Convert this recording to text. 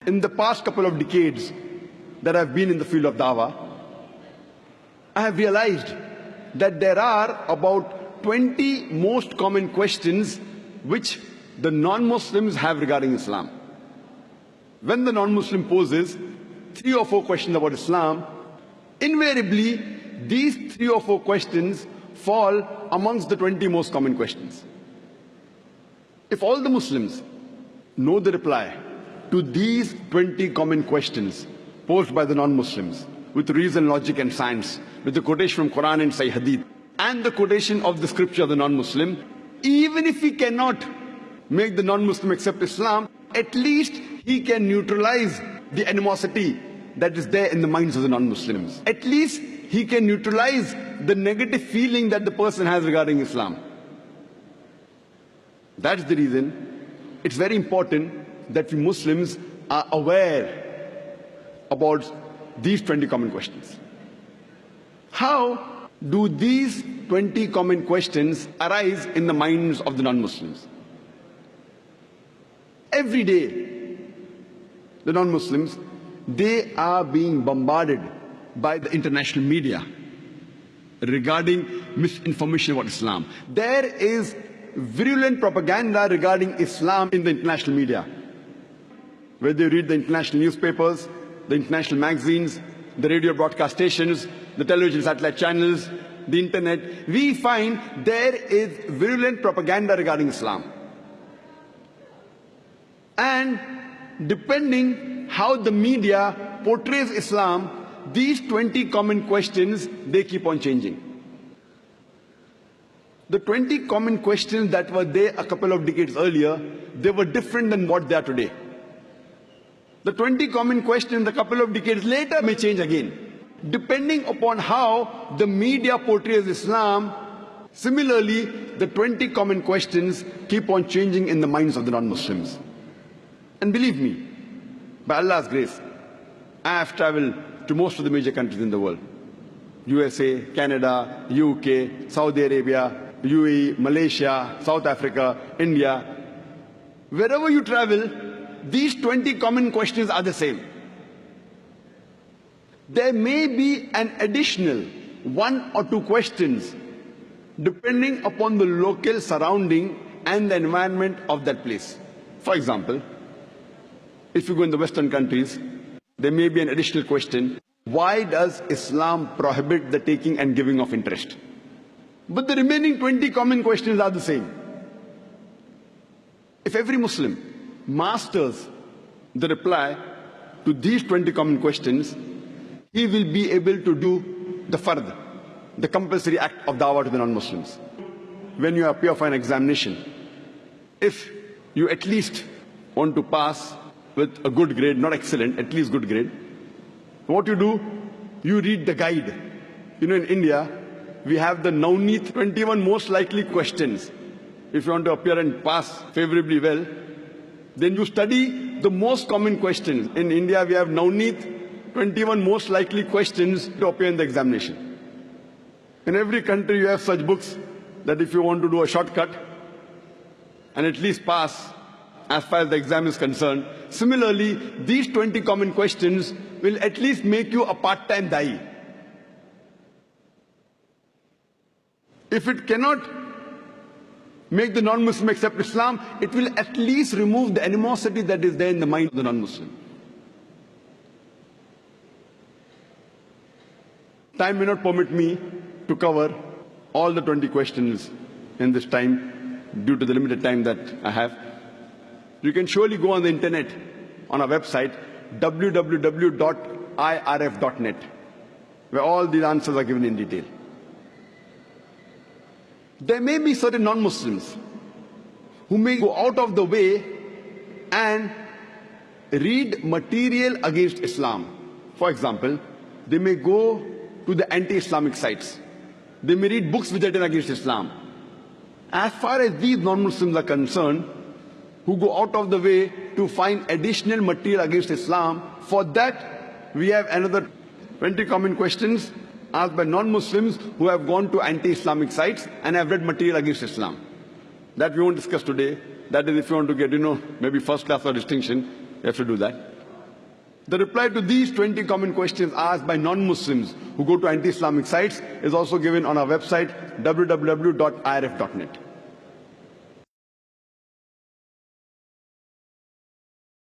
in the past couple of decades that I've been in the field of dawah, I have realized that there are about 20 most common questions which the non-Muslims have regarding Islam. When the non-Muslim poses 3 or 4 questions about Islam, invariably these 3 or 4 questions fall amongst the 20 most common questions. If all the Muslims know the reply to these 20 common questions posed by the non-Muslims with reason, logic and science, with the quotation from Quran and Sahih Hadith and the quotation of the scripture of the non-Muslim, even if we cannot make the non-Muslim accept Islam, at least he can neutralize the animosity that is there in the minds of the non-Muslims. At least he can neutralize the negative feeling that the person has regarding Islam. That's the reason it's very important that we Muslims are aware about these 20 common questions. How do these 20 common questions arise in the minds of the non-Muslims? Every day, the non-Muslims, they are being bombarded by the international media regarding misinformation about Islam. There is virulent propaganda regarding Islam in the international media. Whether you read the international newspapers, the international magazines, the radio broadcast stations, the television satellite channels, the internet, we find there is virulent propaganda regarding Islam. And depending how the media portrays Islam, these 20 common questions, they keep on changing. The 20 common questions that were there a couple of decades earlier, they were different than what they are today. The 20 common questions a couple of decades later may change again, depending upon how the media portrays Islam. Similarly, the 20 common questions keep on changing in the minds of the non-Muslims. And believe me, by Allah's grace, I have traveled to most of the major countries in the world. USA, Canada, UK, Saudi Arabia, UAE, Malaysia, South Africa, India. Wherever you travel, these 20 common questions are the same. There may be an additional 1 or 2 questions depending upon the local surrounding and the environment of that place. For example, if you go in the Western countries, there may be an additional question: why does Islam prohibit the taking and giving of interest? But the remaining 20 common questions are the same. If every Muslim masters the reply to these 20 common questions, he will be able to do the fard, the compulsory act of dawah to the non-Muslims. When you appear for an examination, if you at least want to pass with a good grade, not excellent, at least good grade, what you do, you read the guide. You know, in India, we have the Navneet 21 most likely questions. If you want to appear and pass favorably well, then you study the most common questions. In India, we have Navneet 21 most likely questions to appear in the examination. In every country, you have such books that if you want to do a shortcut and at least pass as far as the exam is concerned, similarly, these 20 common questions will at least make you a part-time da'i. If it cannot make the non-Muslim accept Islam, it will at least remove the animosity that is there in the mind of the non-Muslim. Time may not permit me to cover all the 20 questions in this time due to the limited time that I have. You can surely go on the internet on our website www.irf.net, where all the answers are given in detail. There may be certain non-Muslims who may go out of the way and read material against Islam. For example, they may go to the anti-Islamic sites. They may read books which are written against Islam. As far as these non-Muslims are concerned, who go out of the way to find additional material against Islam, for that we have another 20 common questions asked by non-Muslims who have gone to anti-Islamic sites and have read material against Islam. That we won't discuss today. That is, if you want to get, maybe first class or distinction, you have to do that. The reply to these 20 common questions asked by non-Muslims who go to anti-Islamic sites is also given on our website www.irf.net.